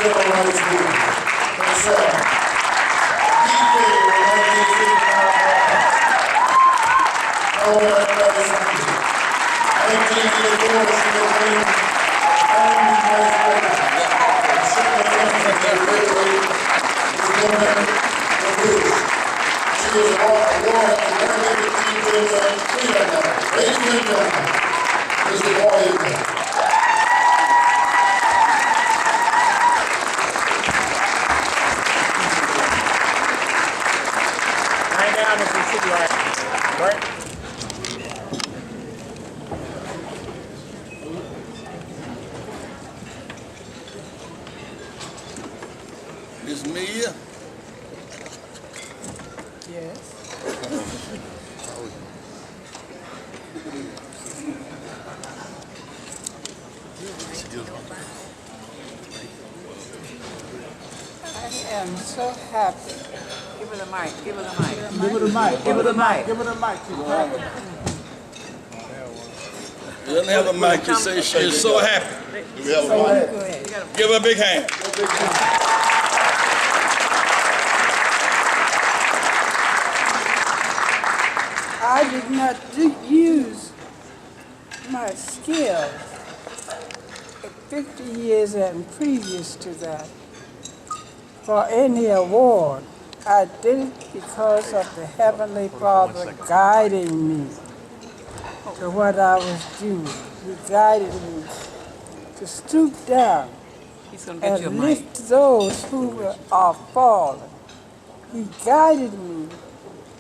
civil rights movement. It's deeply romantic all that is 1984, she became only vice president. She is awarded the American People's Freedom Medal. Ladies and gentlemen, Mr. Boynton. Lie down if you should lie. Right? Miss Amelia? Yes. I am so happy. Give her the mic, give her the mic. Give her the mic. Give her the mic. Give her the mic. She doesn't have a mic to say she is so happy. Do we have a mic? Go ahead. Give her a big hand. I did not use my skills 50 years and previous to that for any award. I did it because of the Heavenly Father guiding me to what I was doing. He guided me to stoop down He's gonna get you a and mic. lift those who are fallen. He guided me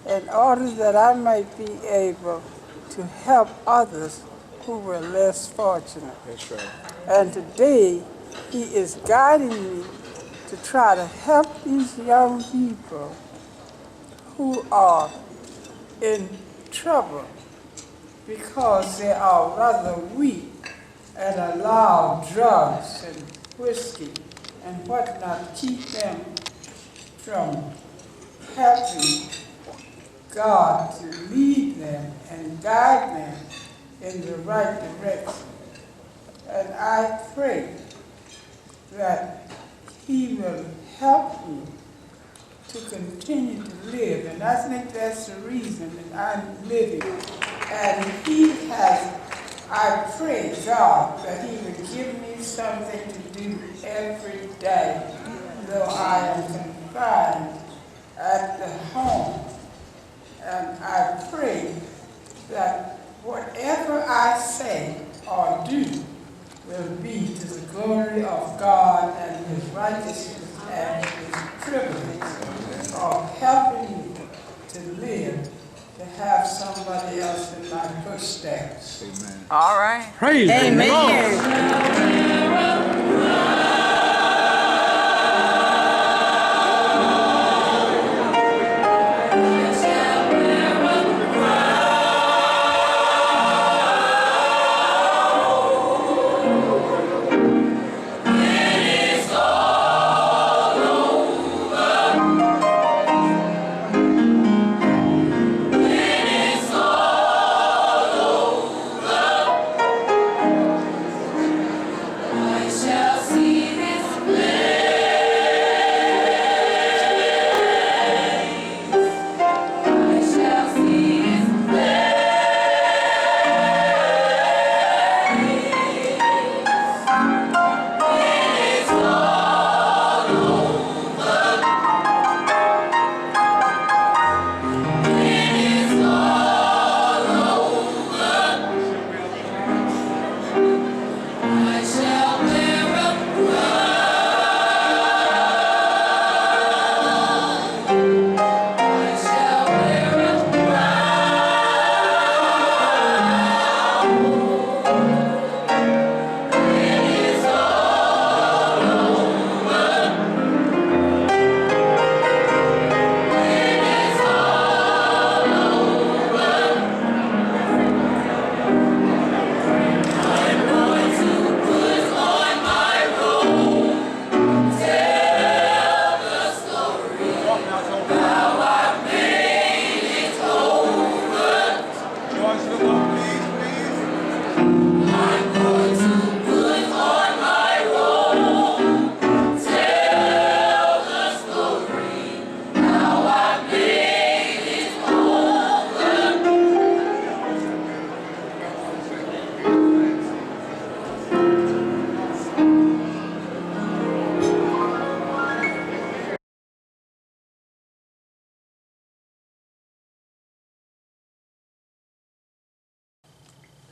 in order that I might be able to help others who were less fortunate. That's right. And today, he is guiding me to try to help these young people who are in trouble because they are rather weak and allow drugs and whiskey and whatnot keep them from helping God to lead them and guide them in the right direction. And I pray that he will help me to continue to live. And I think that's the reason that I'm living. And he has, I pray God that he will give me something to do every day, though I am confined at the home. And I pray that whatever I say or do will be to the glory of God and his righteousness and his privilege of helping me to live, to have somebody else in my footsteps. Amen. All right. Praise Amen.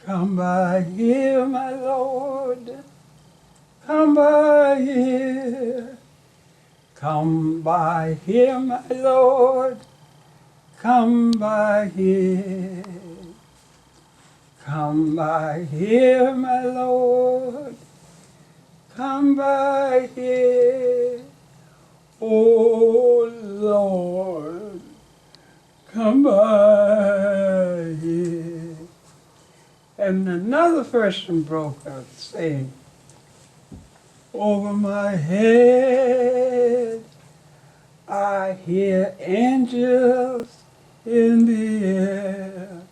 Come by here, my Lord. Come by here. Come by here, my Lord. Come by here. Come by here, my Lord. Come by here. Oh Lord, come by here. And another person broke out saying, over my head I hear angels in the air.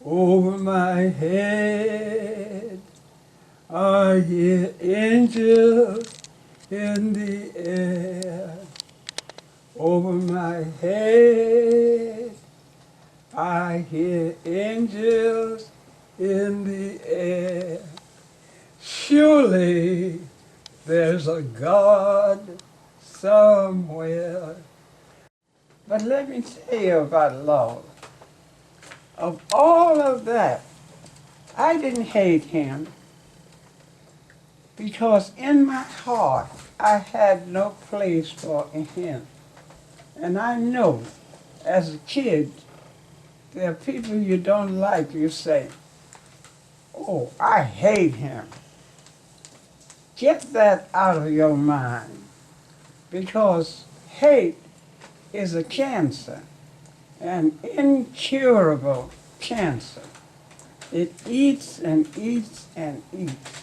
Over my head I hear angels in the air. Over my head I hear angels in the air. Surely there's a God somewhere. But let me tell you about love. Of all of that, I didn't hate him because in my heart I had no place for him. And I know as a kid, there are people you don't like, you say, oh, I hate him. Get that out of your mind, because hate is a cancer, an incurable cancer. It eats and eats and eats.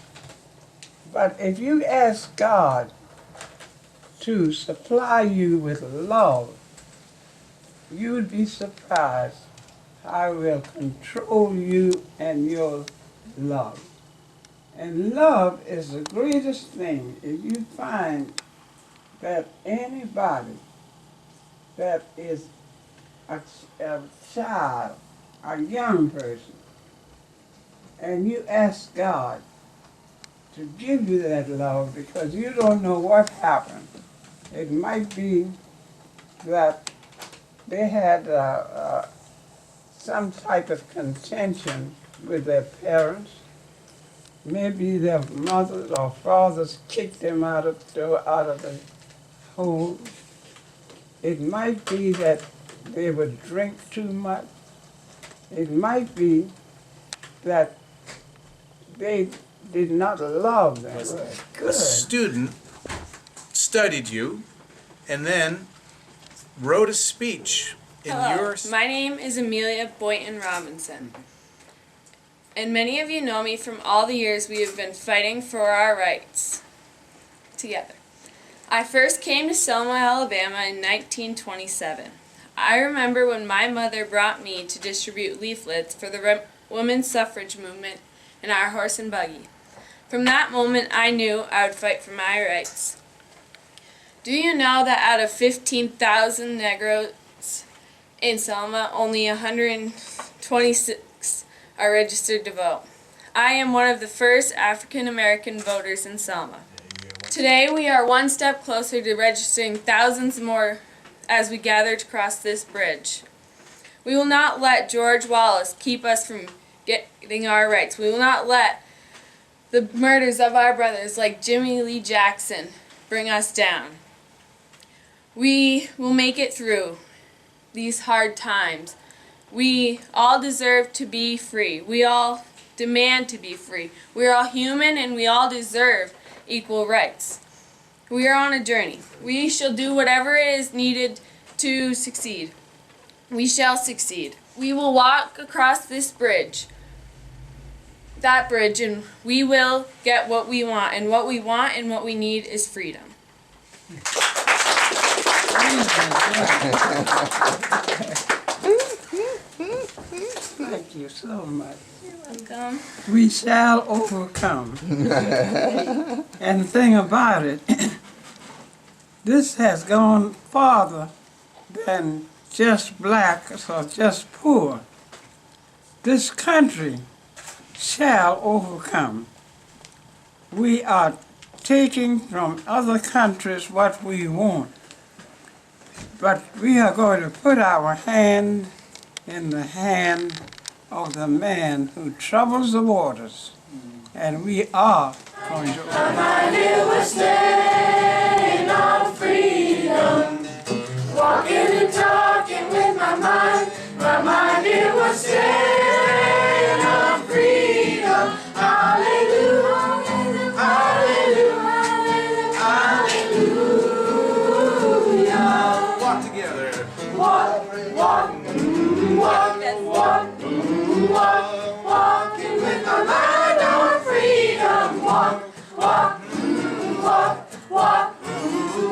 But if you ask God to supply you with love, you would be surprised how it will control you and your love. And love is the greatest thing. If you find that anybody that is a child, a young person, and you ask God to give you that love because you don't know what happened. It might be that they had some type of contention with their parents. Maybe their mothers or fathers kicked them out of the home. It might be that they would drink too much. It might be that they did not love them. A student studied you and then wrote a speech in Hello, your... my name is Amelia Boynton Robinson. And many of you know me from all the years we have been fighting for our rights together. I first came to Selma, Alabama in 1927. I remember when my mother brought me to distribute leaflets for the women's suffrage movement in our horse and buggy. From that moment I knew I would fight for my rights. Do you know that out of 15,000 Negroes in Selma, only 126 are registered to vote? I am one of the first African American voters in Selma. Today we are one step closer to registering thousands more as we gather to cross this bridge. We will not let George Wallace keep us from getting our rights. We will not let the murders of our brothers like Jimmy Lee Jackson bring us down. We will make it through these hard times. We all deserve to be free. We all demand to be free. We are all human and we all deserve equal rights. We are on a journey. We shall do whatever is needed to succeed. We shall succeed. We will walk across this bridge, that bridge, and we will get what we want. And what we want and what we need is freedom. Thank you so much. You're welcome. We shall overcome. And the thing about it, this has gone farther than just blacks or just poor. This country shall overcome. We are taking from other countries what we want, but we are going to put our hand in the hand of the man who troubles the waters. And we are going to My mind it was staying on freedom, walking and talking with my mind. My mind it was staying on freedom. Hallelujah, hallelujah, hallelujah. Walk together. Walk, walk, walk, walk, walk, walking with my mind on freedom. Walk, walk, walk, walk,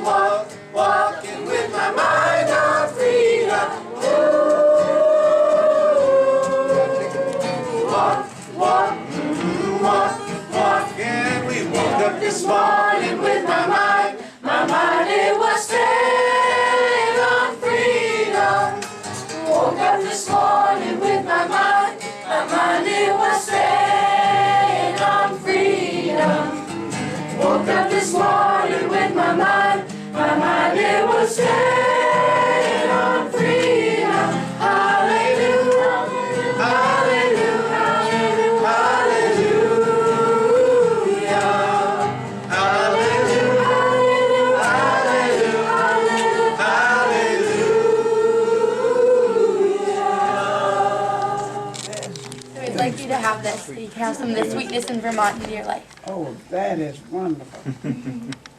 walk, walking with my mind on freedom. Walk, walk, walk, walk. And we woke up This morning with my mind it was stayed on freedom. Woke up this morning with my mind it was stayed on freedom. Woke up this morning with my mind it was stayed on freedom. Hallelujah, hallelujah, hallelujah, hallelujah, We'd like you to have this, so you can have some of the sweetness in Vermont into your life. Oh, that is wonderful.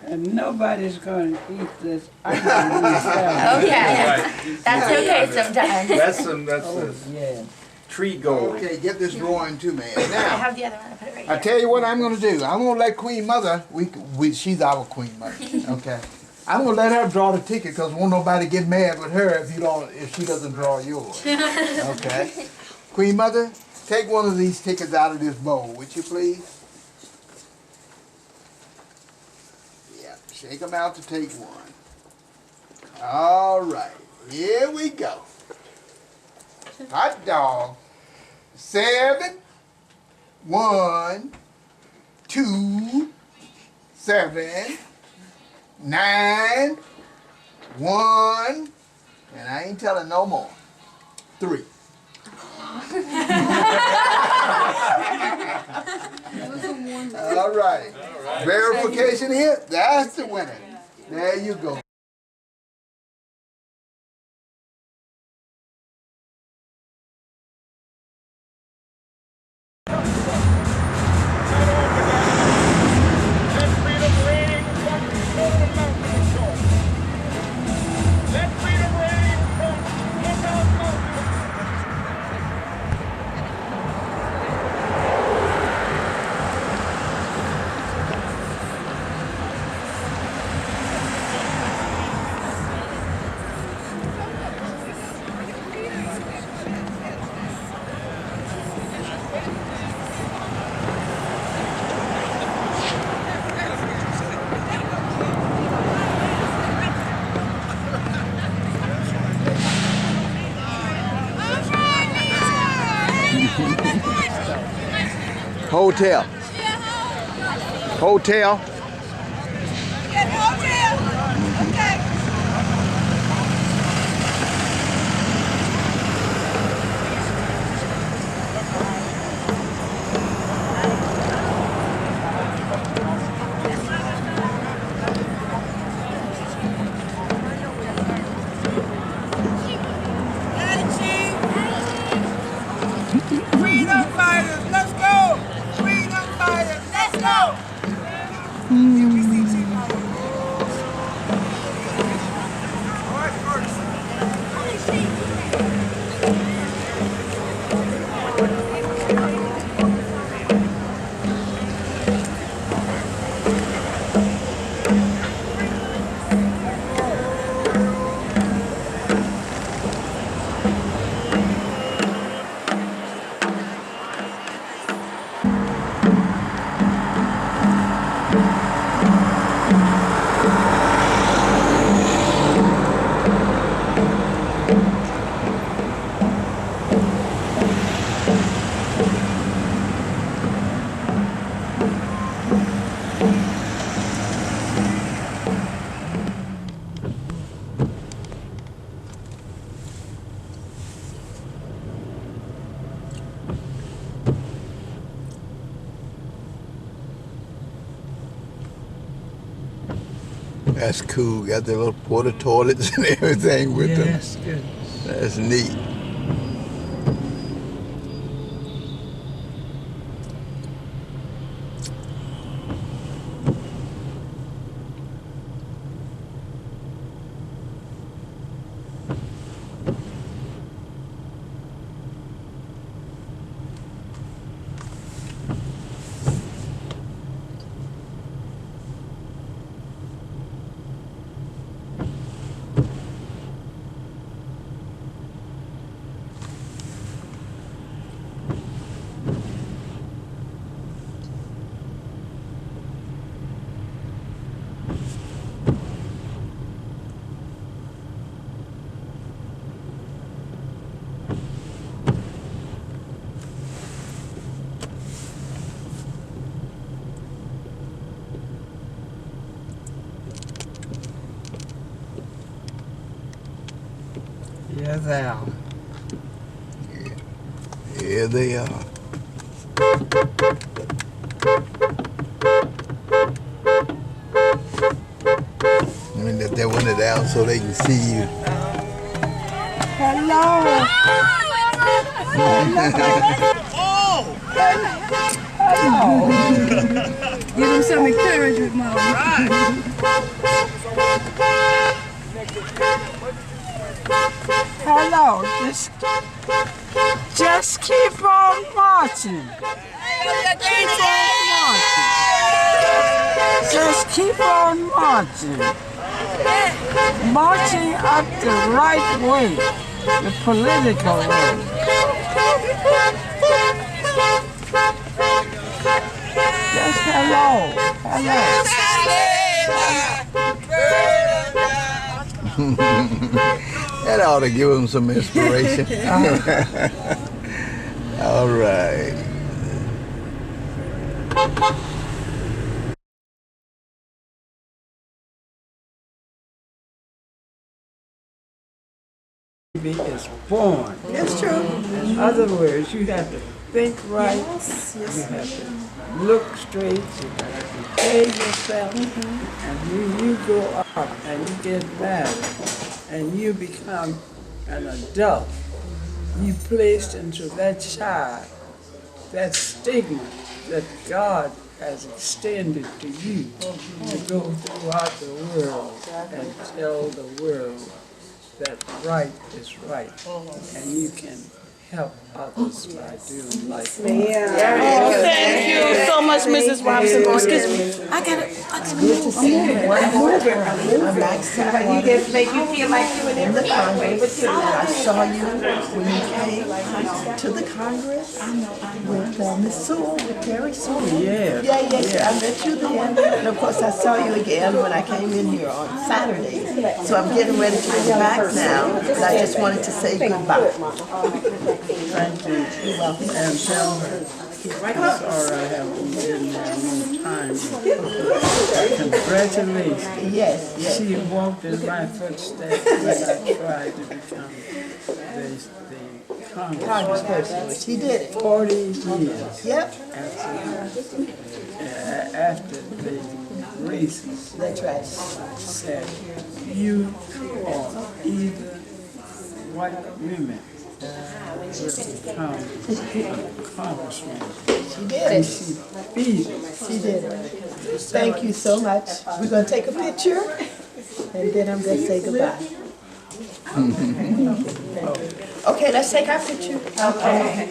And nobody's going to eat this. I'm going to eat that. Oh, yeah. That's okay sometimes. That's Oh, yeah. tree gold. Okay, get this drawing to me. I Now, have the other one. I'll put it right I here. tell you what I'm gonna do. I'm gonna let Queen Mother, she's our Queen Mother, okay? I'm gonna let her draw the ticket because won't nobody get mad with her if she doesn't draw yours, okay? Queen Mother, take one of these tickets out of this bowl, would you please? Yeah, shake them out to take one. All right, here we go. Hot dog. 7, 1, 2, 7, 9, 1, and I ain't telling no more. 3. All right. Verification here. That's the winner. There you go. Hotel. Hotel. Freedom fighters, let's go! Freedom fighters, let's go! That's cool. Got the little porta toilets and everything with them. Yes, good. That's neat. Yeah, they are. Yeah, they are. Let me lift that window down so they can see you. Hello. Hello. Give him some encouragement, Mom. Hello. Just keep on marching. Keep on marching. Just keep on marching. Marching up the right way, the political way. Just hello. Hello. That ought to give them some inspiration. All right. Baby is born. That's true. In other words, you have to think right. You have to look straight. You have to behave yourself. And when you go up and you get married and you become an adult, you placed into that child that stigma that God has extended to you to go throughout the world and tell the world that right is right, and you can help others by doing like that. Thank you so much, Mrs. Robinson. Oh, excuse me. I got it. Good to see you. I'm back. You get make you feel like you were in the Congress. I saw you when you came to the Congress with Miss Sewell, with Terry Sewell. Yeah. Yeah. I met you then, and of course I saw you again when I came in here on Saturday. So I'm getting ready to go back now, but I just wanted to say goodbye. Thank you. You're welcome. And tell her, sorry I haven't been there a long time. Congratulations. Yes. She walked in my footsteps when I tried to become the Congressperson. She did it. 40 years. Yep. After the races. That's right. Said, you are either white women will become congressman. She did it. She beat it. She did it. Thank you so much. We're going to take a picture, and then I'm going to say goodbye. Okay, let's take our picture. Okay.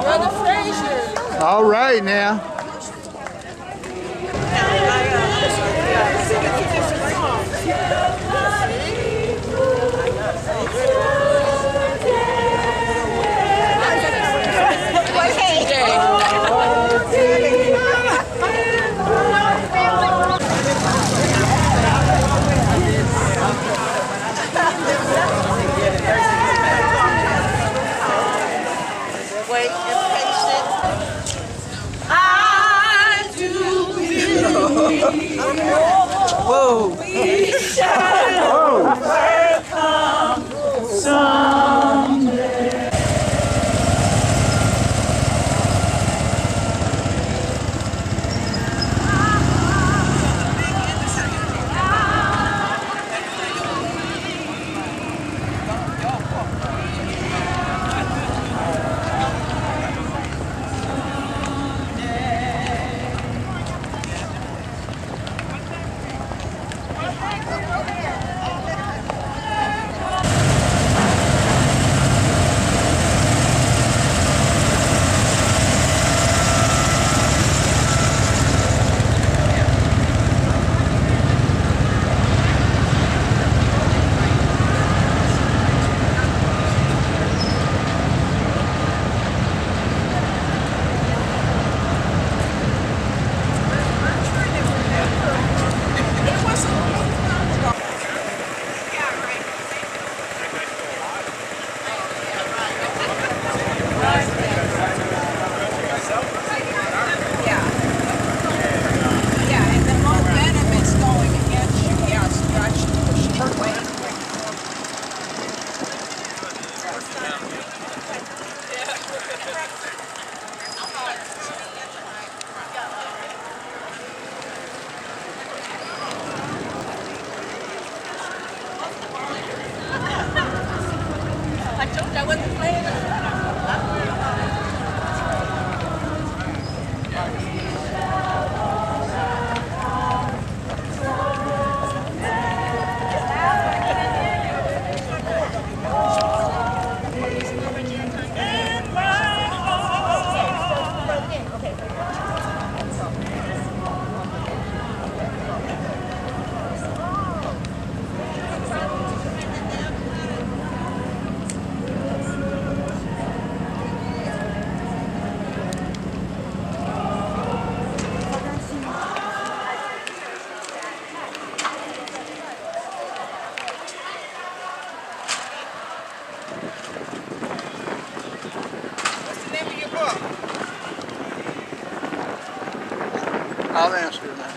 Brother Frazier. All right now. Wait and paste it. I do believe we shall overcome someday. I'll answer that.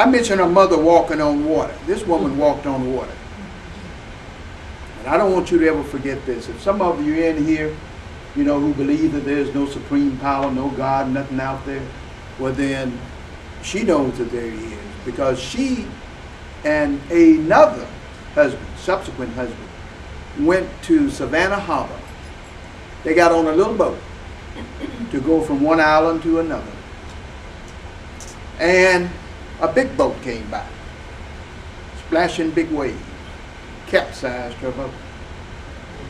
I mentioned her mother walking on water. This woman walked on water. And I don't want you to ever forget this. If some of you in here, you know, who believe that there's no supreme power, no God, nothing out there, well then, she knows that there is, because she and another husband, subsequent husband, went to Savannah Harbor. They got on a little boat to go from one island to another. And a big boat came by, splashing big waves, capsized her boat.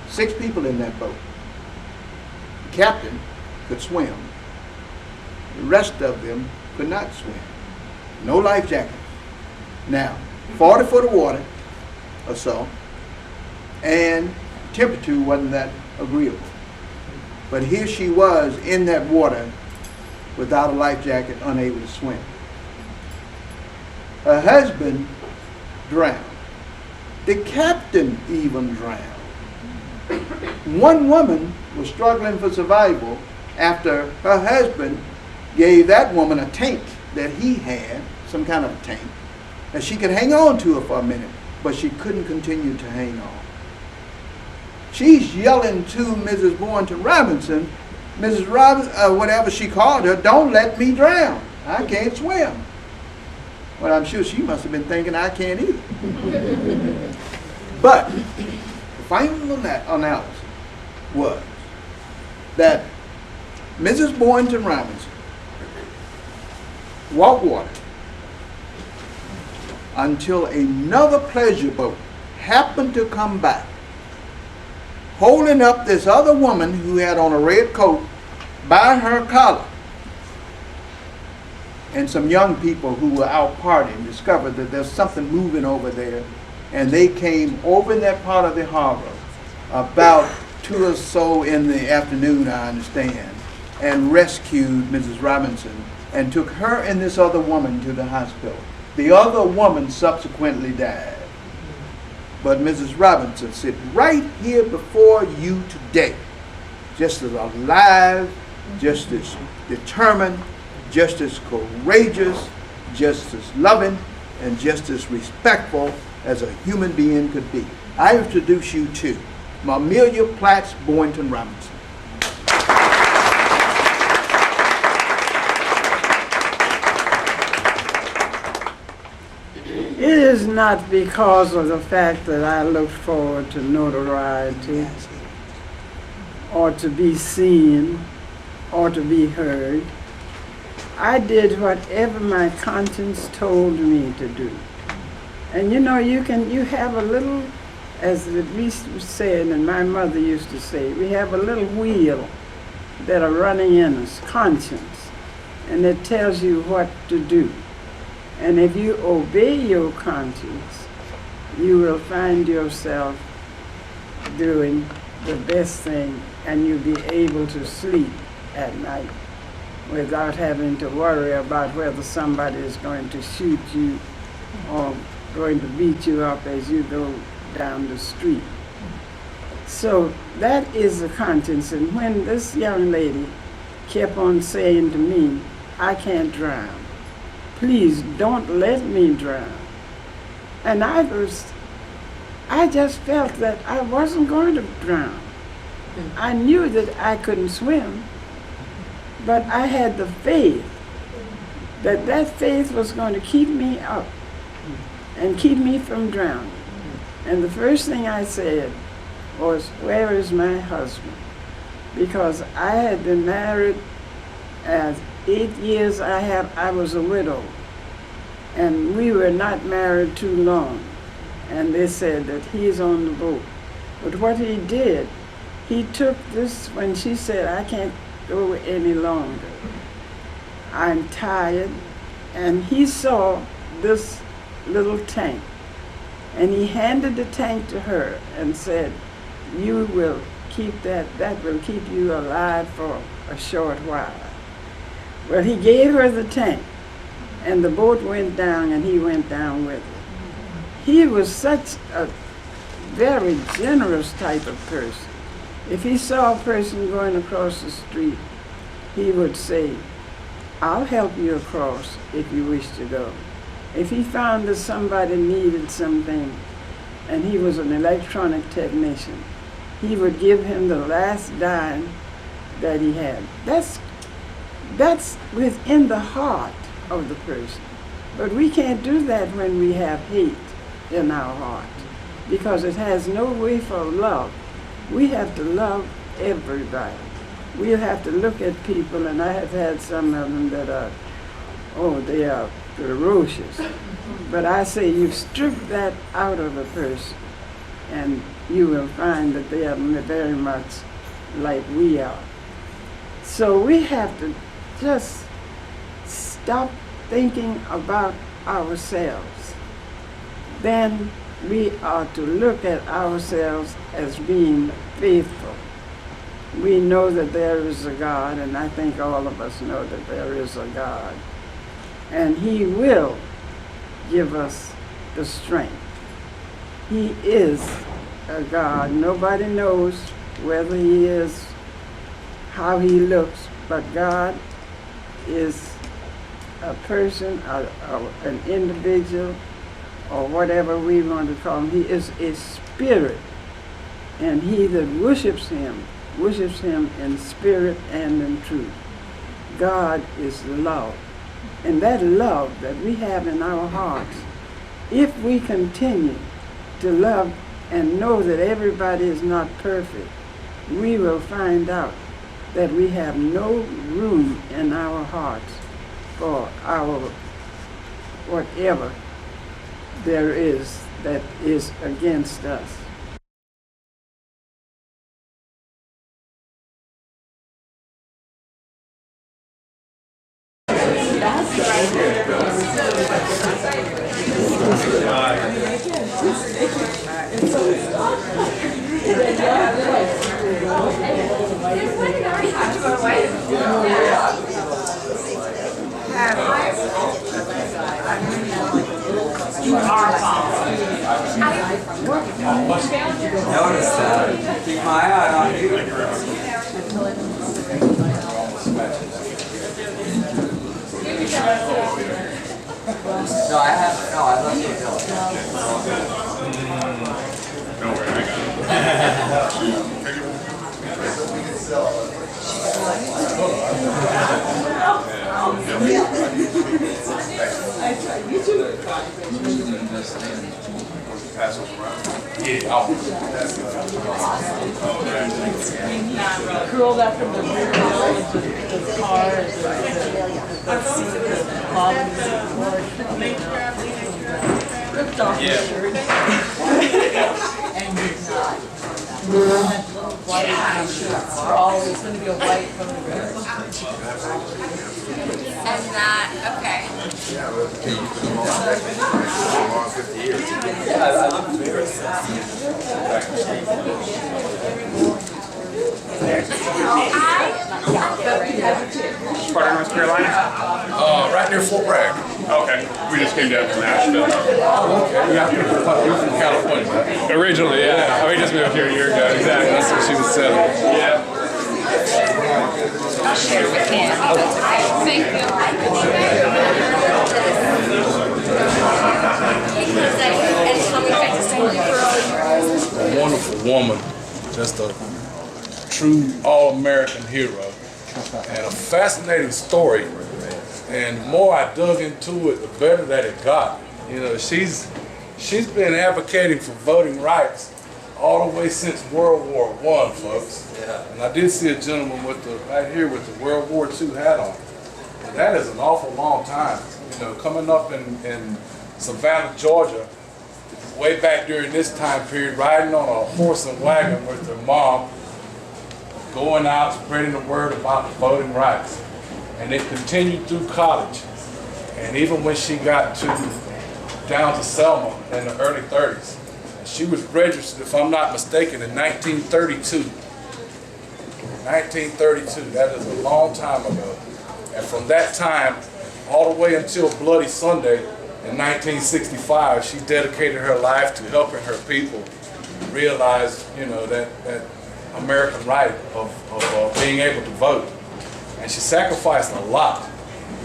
6 people in that boat. The captain could swim. The rest of them could not swim. No life jackets. Now, 40 foot of water or so, and temperature wasn't that agreeable. But here she was in that water without a life jacket, unable to swim. Her husband drowned. The captain even drowned. One woman was struggling for survival after her husband gave that woman a tank that he had, some kind of a tank, that she could hang on to it for a minute, but she couldn't continue to hang on. She's yelling to Mrs. Boynton Robinson, Mrs. Robinson, whatever she called her, don't let me drown. I can't swim. Well, I'm sure she must have been thinking I can't either. But the final analysis was that Mrs. Boynton Robinson walked water until another pleasure boat happened to come by, holding up this other woman who had on a red coat by her collar. And some young people who were out partying discovered that there's something moving over there, and they came over in that part of the harbor about 2 or so in the afternoon, I understand, and rescued Mrs. Robinson and took her and this other woman to the hospital. The other woman subsequently died. But Mrs. Robinson sits right here before you today, just as alive, just as determined, just as courageous, just as loving, and just as respectful as a human being could be. I introduce you to Amelia Platts Boynton Robinson. It is not because of the fact that I look forward to notoriety or to be seen or to be heard. I did whatever my conscience told me to do. And you know, you have a little, as at least was said, and my mother used to say, we have a little wheel that are running in us, conscience, and it tells you what to do. And if you obey your conscience, you will find yourself doing the best thing, and you'll be able to sleep at night without having to worry about whether somebody is going to shoot you or going to beat you up as you go down the street. So that is the conscience. And when this young lady kept on saying to me, I can't drown, please don't let me drown. And I just felt that I wasn't going to drown. I knew that I couldn't swim, but I had the faith that that faith was going to keep me up and keep me from drowning. And the first thing I said was, where is my husband? Because I had been married as 8 years. I was a widow, and we were not married too long. And they said that he's on the boat. But what he did, he took this, when she said, I can't go any longer, I'm tired, and he saw this little tank, and he handed the tank to her and said, you will keep that will keep you alive for a short while. Well, he gave her the tank, and the boat went down, and he went down with it. He was such a very generous type of person. If he saw a person going across the street, he would say, I'll help you across if you wish to go. If he found that somebody needed something and he was an electronic technician, he would give him the last dime that he had. That's within the heart of the person. But we can't do that when we have hate in our heart, because it has no way for love. We have to love everybody. We have to look at people, and I have had some of them that are, they are ferocious. But I say you strip that out of a person, and you will find that they are very much like we are. So we have to just stop thinking about ourselves. Then we are to look at ourselves as being faithful. We know that there is a God, and I think all of us know that there is a God. And He will give us the strength. He is a God. Nobody knows whether He is, how He looks, but God is a person, an individual, or whatever we want to call Him. He is a spirit, and he that worships Him in spirit and in truth. God is love. And that love that we have in our hearts, if we continue to love and know that everybody is not perfect, we will find out that we have no room in our hearts for our whatever there is that is against us. Notice that. Keep my eye on you. No, I haven't. No, I left you Bill. Don't worry, I got it. Pass those around. Yeah, I'll Curled up in the rear wheel of the car as ripped off the shirt. And he's not. White shirts are always going to be a white photograph. And that, okay. Part of North Carolina? Right near Fort Bragg. Okay. We just came down from Nashville. You're from California, right? Originally, yeah. Oh, we just moved here a year ago. Exactly. That's what she was telling me. Yeah. I'll share with you. Thank you. A wonderful woman, just a true all-American hero, and a fascinating story. And the more I dug into it, the better that it got. You know, she's been advocating for voting rights all the way since World War I, folks. Yeah. And I did see a gentleman right here with the World War II hat on. And that is an awful long time. You know, coming up in Savannah, Georgia, way back during this time period, riding on a horse and wagon with her mom, going out spreading the word about voting rights. And it continued through college. And even when she got down to Selma in the early 30s. And she was registered, if I'm not mistaken, in 1932. 1932, that is a long time ago. And from that time, all the way until Bloody Sunday in 1965, she dedicated her life to helping her people realize, you know, that American right of being able to vote. And she sacrificed a lot.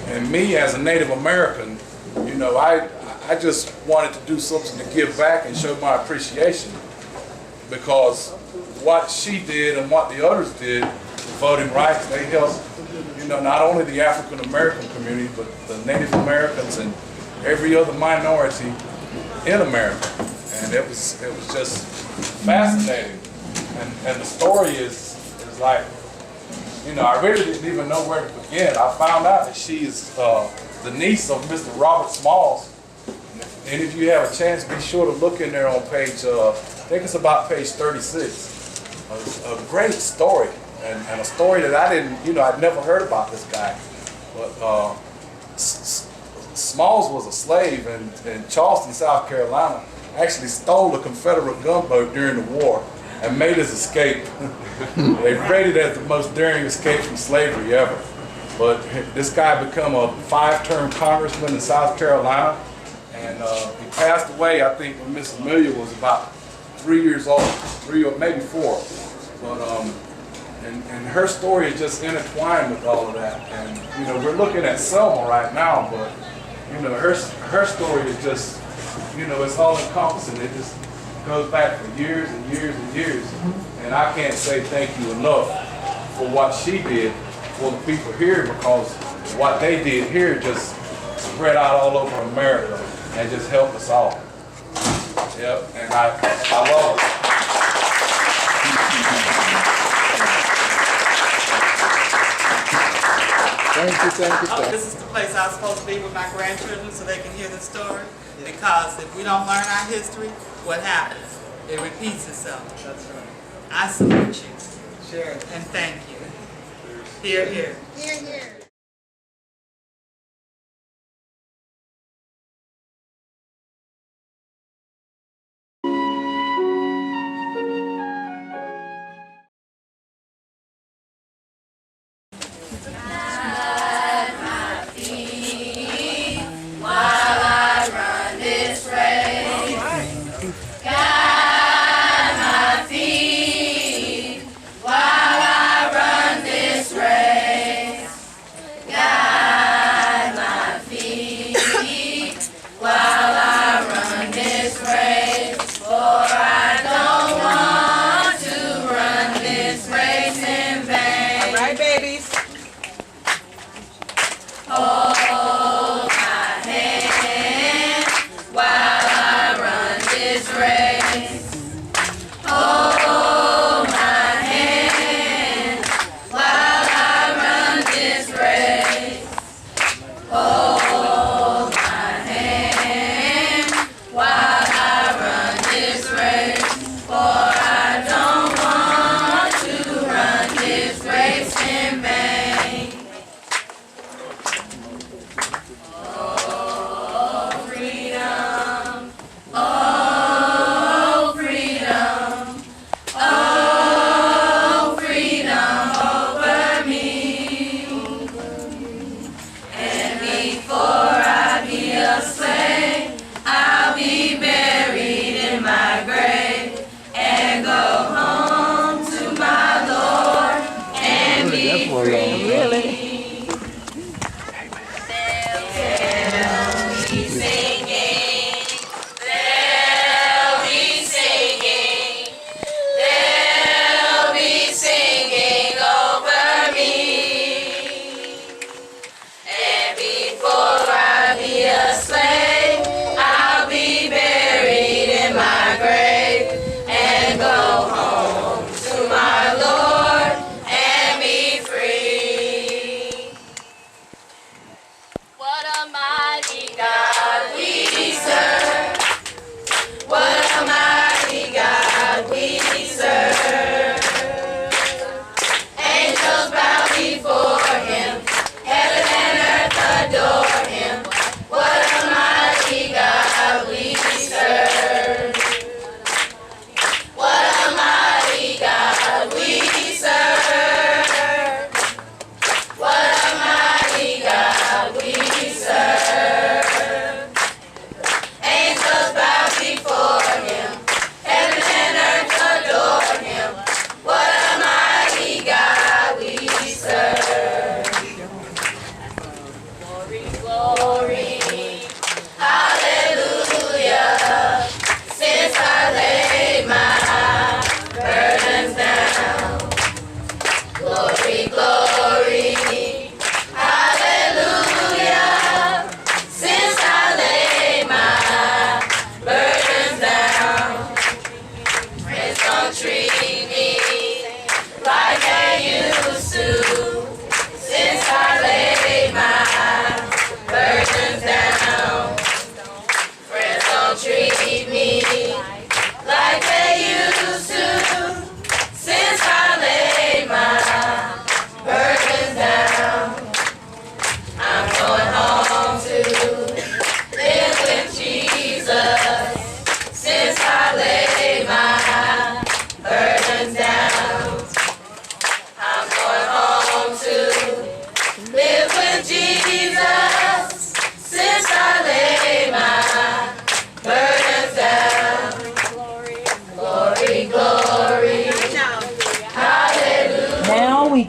And me, as a Native American, you know, I I just wanted to do something to give back and show my appreciation, because what she did and what the others did with voting rights, they helped, not only the African American community, but the Native Americans and every other minority in America. And it was just fascinating. And the story is like, I really didn't even know where to begin. I found out that she is the niece of Mr. Robert Smalls. And if you have a chance, be sure to look in there on page, I think it's about page 36. A great story, and a story that I didn't, I'd never heard about this guy. But Smalls was a slave in Charleston, South Carolina. Actually stole a Confederate gunboat during the war and made his escape. They rated it as the most daring escape from slavery ever. But this guy became a 5-term congressman in South Carolina, and he passed away, I think, when Miss Amelia was about 3 years old, 3 or maybe 4. But and her story is just intertwined with all of that. And we're looking at Selma right now, but her story is just, it's all encompassing. It just goes back for years and years and years. And I can't say thank you enough for what she did for the people here, because what they did here just spread out all over America and just helped us all. Yep, and I love it. Thank you. This is the place I'm supposed to be with my grandchildren so they can hear the story. Because if we don't learn our history, what happens? It repeats itself. That's right. I salute you. Sure. And thank you. Hear, hear. Hear, hear.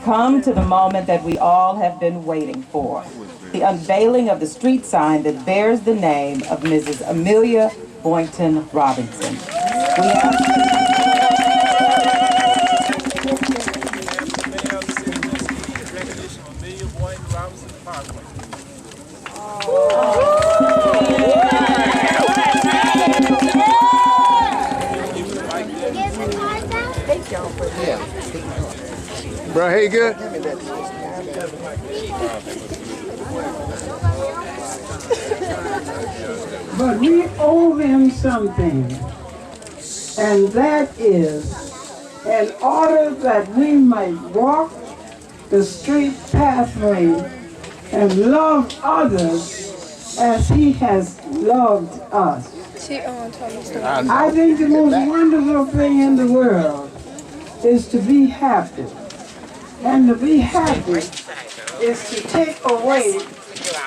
come to the moment that we all have been waiting for, the unveiling of the street sign that bears the name of Mrs. Amelia Boynton Robinson. We Bro, hey, good? But we owe him something, and that is, in order that we might walk the straight pathway and love others as he has loved us. I think the most wonderful thing in the world is to be happy. And to be happy is to take away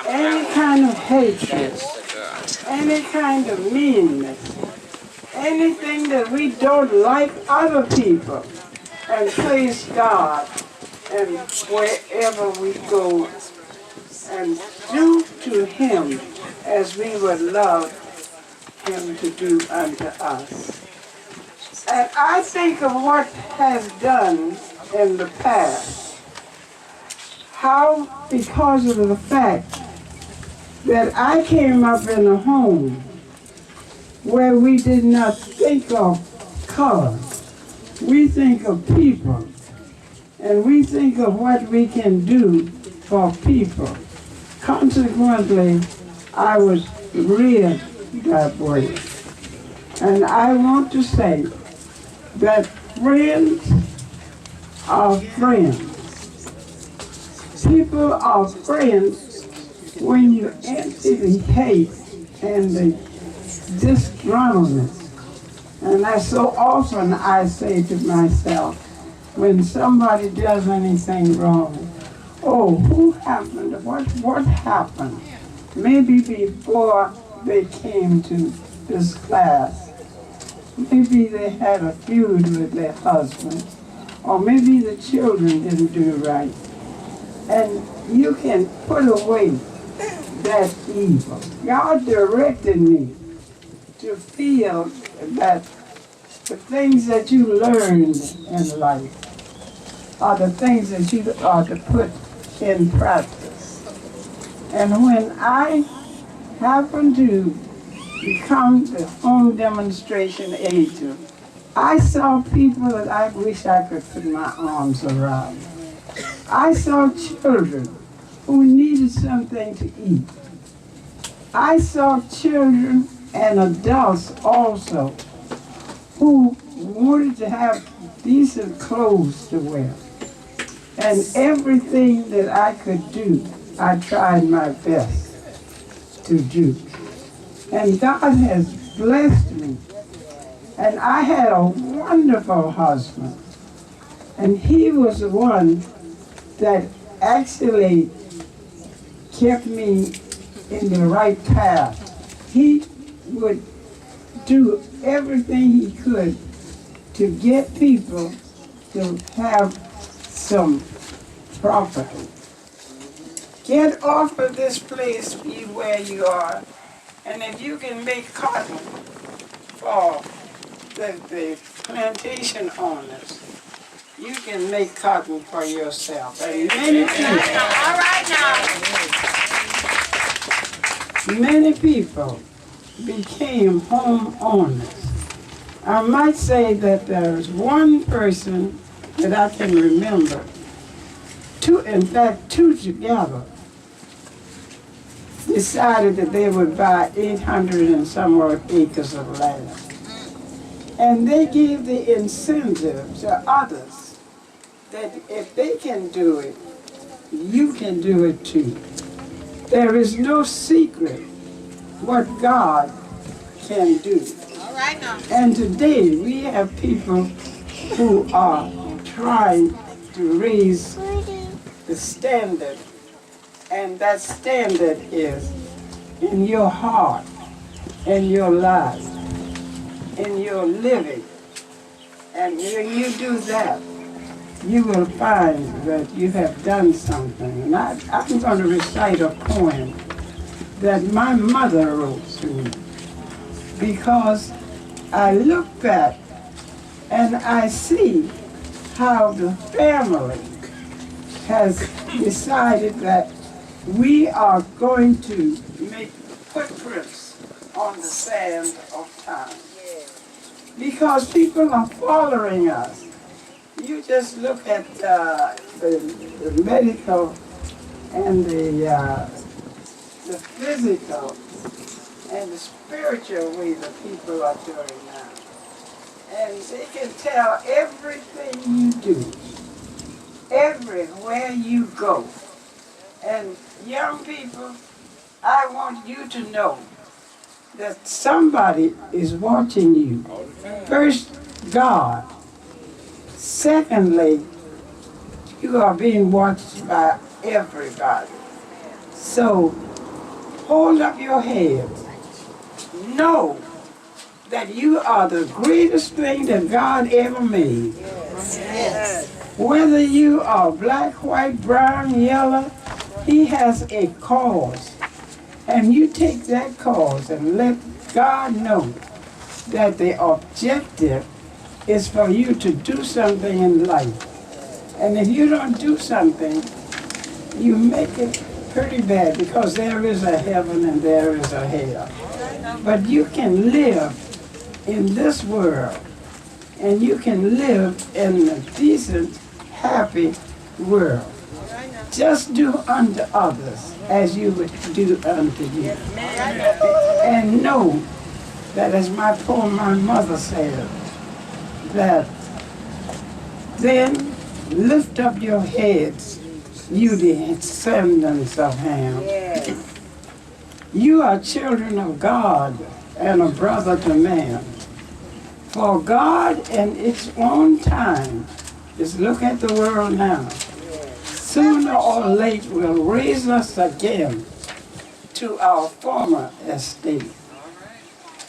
any kind of hatred, any kind of meanness, anything that we don't like other people, and praise God and wherever we go, and do to him as we would love him to do unto us. And I think of what has done in the past, how because of the fact that I came up in a home where we did not think of color, we think of people, and we think of what we can do for people. Consequently, I was reared that way. And I want to say that friends are friends. People are friends when you empty the hate and the disgruntlement. And that's so often I say to myself, when somebody does anything wrong, oh, who happened? What happened? Maybe before they came to this class, maybe they had a feud with their husband, or maybe the children didn't do right. And you can put away that evil. God directed me to feel that the things that you learned in life are the things that you are to put in practice. And when I happened to become the home demonstration agent, I saw people that I wish I could put my arms around. I saw children who needed something to eat. I saw children and adults also who wanted to have decent clothes to wear. And everything that I could do, I tried my best to do. And God has blessed me. And I had a wonderful husband. And he was the one that actually kept me in the right path. He would do everything he could to get people to have some property. Get off of this place, be where you are, and if you can make cotton for the plantation owners, you can make cotton for yourself. And many people, all right now, many people became homeowners. I might say that there is one person that I can remember, in fact, two together, decided that they would buy 800 and some odd acres of land. And they gave the incentive to others that if they can do it, you can do it too. There is no secret what God can do. All right now. And today we have people who are trying to raise the standard, and that standard is in your heart, in your life, in your living. And when you do that, you will find that you have done something. And I'm going to recite a poem that my mother wrote to me, because I look back and I see how the family has decided that we are going to make footprints on the sand of time. Because people are following us. You just look at the medical and the physical and the spiritual way that people are doing now. And they can tell everything you do, everywhere you go. And young people, I want you to know that somebody is watching you. First, God. Secondly, you are being watched by everybody. So, hold up your heads. Know that you are the greatest thing that God ever made. Yes. Whether you are black, white, brown, yellow, He has a cause. And you take that cause and let God know that the objective is for you to do something in life. And if you don't do something, you make it pretty bad, because there is a heaven and there is a hell. But you can live in this world, and you can live in a decent, happy world. Just do unto others as you would do unto you. And know that, as my mother said, that then lift up your heads, you descendants of Ham. You are children of God and a brother to man. For God in its own time, just look at the world now, sooner or late will raise us again to our former estate.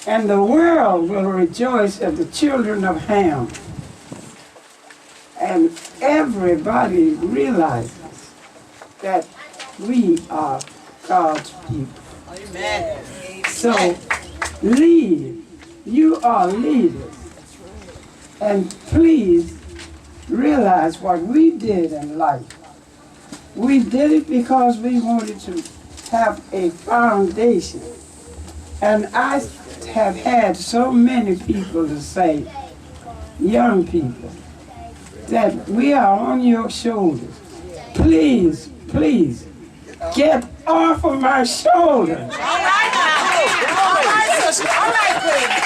And the world will rejoice at the children of Ham. And everybody realizes that we are God's people. Amen. So lead. You are leaders. And please realize what we did in life. We did it because we wanted to have a foundation. And I have had so many people to say, young people, that we are on your shoulders. Please, please, get off of my shoulders. All right, sister. All right, please.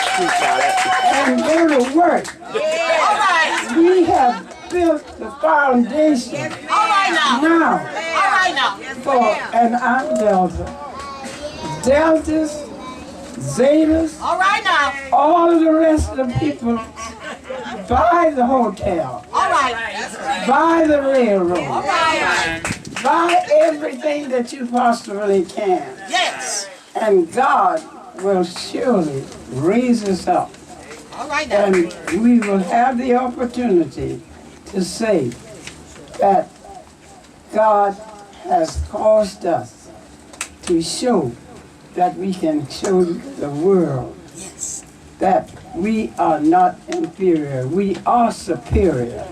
And go to work. All right. We have built the foundation. All right now. All right now. And I'm Delta. Deltas, Zetas, all right now. All of the rest of the people buy the hotel. All right. Buy the railroad. All right. Buy everything that you possibly can. Yes. And God will surely raise us up. All right now. And we will have the opportunity to say that God has caused us to show that we can show the world that we are not inferior, we are superior.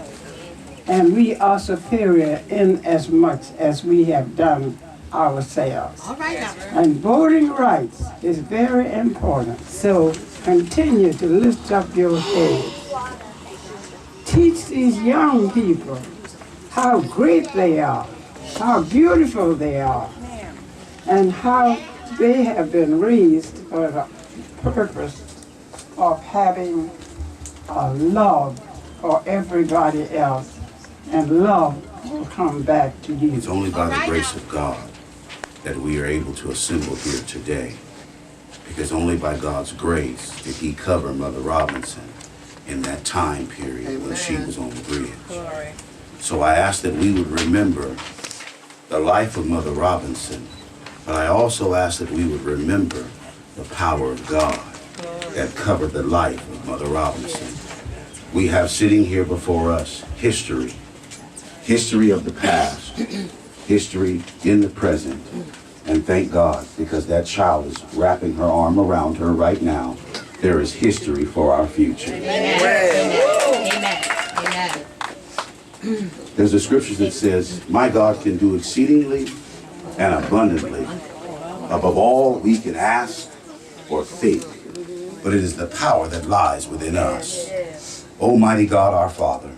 And we are superior in as much as we have done ourselves. All right now. And voting rights is very important. So continue to lift up your heads. Teach these young people how great they are, how beautiful they are, and how they have been raised for the purpose of having a love for everybody else, and love will come back to you. It's only by the grace of God that we are able to assemble here today, because only by God's grace did He cover Mother Robinson in that time period when she was on the bridge. So I ask that we would remember the life of Mother Robinson, but I also ask that we would remember the power of God that covered the life of Mother Robinson. We have sitting here before us history history of the past, history in the present, and thank God, because that child is wrapping her arm around her right now. There is history for our future. Amen. There's a scripture that says, my God can do exceedingly and abundantly above all we can ask or think, but it is the power that lies within us. Almighty God, our Father,